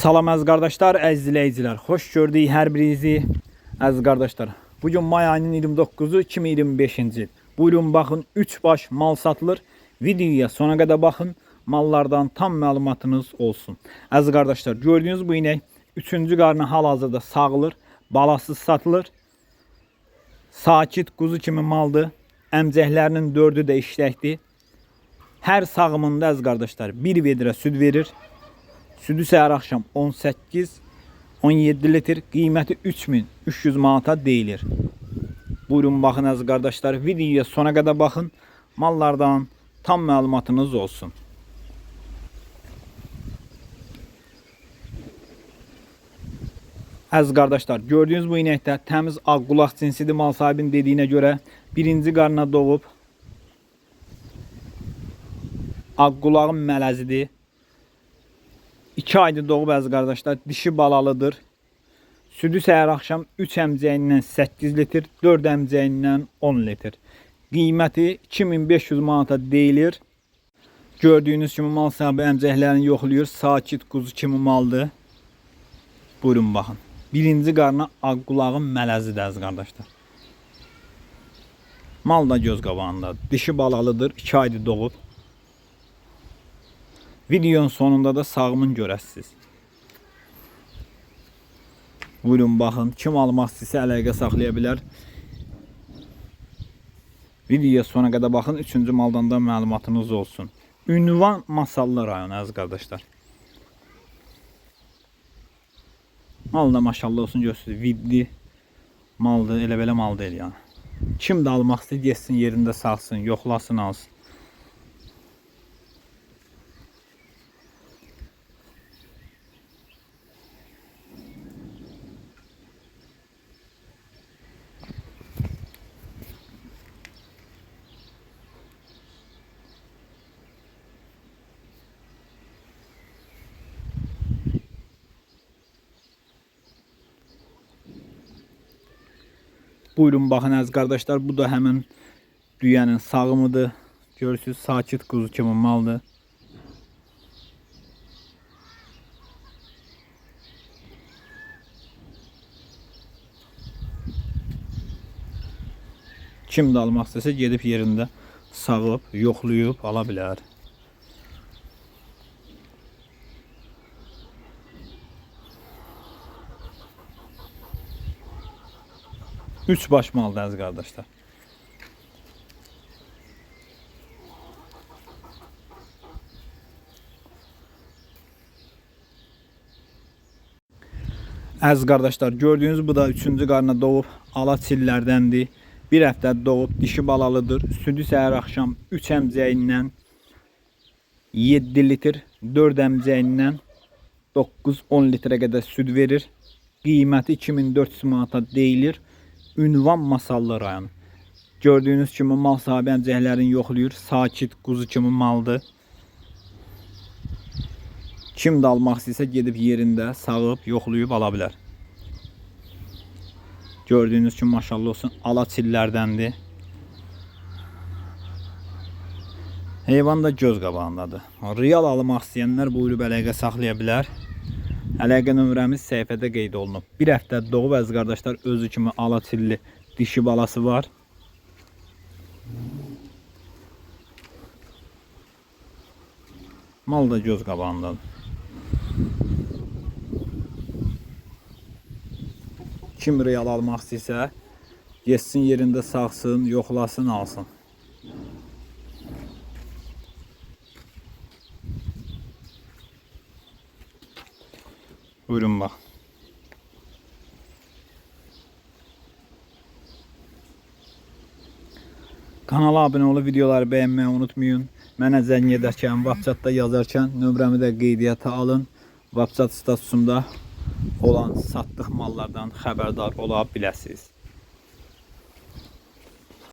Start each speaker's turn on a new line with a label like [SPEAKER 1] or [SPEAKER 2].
[SPEAKER 1] Salam əziz qardaşlar, əziz izləyicilər. Xoş gördük hər birinizi. Əziz qardaşlar, bugün may ayının 29-u 2025-ci il. Buyurun baxın, 3 baş mal satılır. Videoya sona qədər baxın, mallardan tam məlumatınız olsun. Əziz qardaşlar, gördüyünüz bu inək 3-cü qarnı hal-hazırda sağılır, balasız satılır. Sakit quzu kimi maldır. Əmcəklərinin 4-ü də işləkdir. Hər sağımında əziz qardaşlar 1 vedrə süd verir. Südü səhər axşam 18-17 litr, qiyməti 3300 manata deyilir. Buyurun baxın əziz qardaşlar, videoya sona qədər baxın, mallardan tam məlumatınız olsun. Əziz qardaşlar, gördüyünüz bu inəkdə təmiz ağqulaq cinsidir, mal sahibinin dediyinə görə. Birinci qarnına doğub, ağqulağın mələzidir. 2 aydır doğub əziz qardaşlar, dişi balalıdır. Südü səhər axşam 3 əmcəyindən 8 litr, 4 əmcəyindən 10 litr. Qiyməti 2500 manata deyilir. Gördüyünüz kimi mal sahibi əmcəklərini yoxlayır. Sakit quzu kimi maldır. Buyurun baxın. Birinci qarnı ağqulağın mələzidir əziz qardaşlar. Mal da göz qabağındadır. Dişi balalıdır, 2 aydır doğub. Videonun sonunda da sağımın görəsiniz. Buyurun baxın. Kim almaq istəyirsə əlaqə saxlaya bilər. Videoya sona qədər baxın. 3-cü maldan da məlumatınız olsun. Ünvan Masallı rayonu əziz qardaşlar. Mal da maşallah olsun göstərir. Vidli maldır. Elə belə mal deyil yəni. Kim də almaq istəyir, getsin yerində saxsın, yoxlasın, alsın. Buyurun baxın əziz qardaşlar, bu da həmin düyənin sağımıdır. Görürsünüz, sakit quzu kimi maldır. Kim də almaq istəsə gedib yerində sağıb, yoxlayıb ala bilər. Üç baş maldır əziz qardaşlar. Əziz qardaşlar, gördüyünüz bu da 3-cü qarnına doğub ala çillərdəndir. 1 həftə doğub, dişi balalıdır. Südü səhər axşam 3 əmcəyindən 7 litr, 4 əmcəyindən 9-10 litrə qədər süd verir. Qiyməti 2400 manata deyilir. Ünvan Masallı rayonu. Gördüyünüz kimi mal sahibi əmcəklərini yoxlayır. Sakit quzu kimi maldır. Kim də almaq istəyirsə gedib yerində sağıb, yoxlayıb ala bilər. Gördüyünüz kimi maşallah olsun ala çillərdəndir. Heyvan da göz qabağındadır. Real almaq istəyənlər buyurub əlaqə saxlaya bilər. Əlaqə nömrəmiz səhifədə qeyd olunub. 1 həftə doğub əziz qardaşlar, özü kimi ala çilli dişi balası var. Mal da göz qabağındadır. Kim real almaq istəyirsə, geçsin yerində saxsın, yoxlasın, alsın. Buyurun bax. Kanala abunə olub videoları bəyənməyi unutmayın. Mənə zəng edərkən, WhatsAppda yazarkən nömrəmi də qeydiyyata alın. WhatsApp statusunda olan satdıq mallardan xəbərdar ola biləsiniz.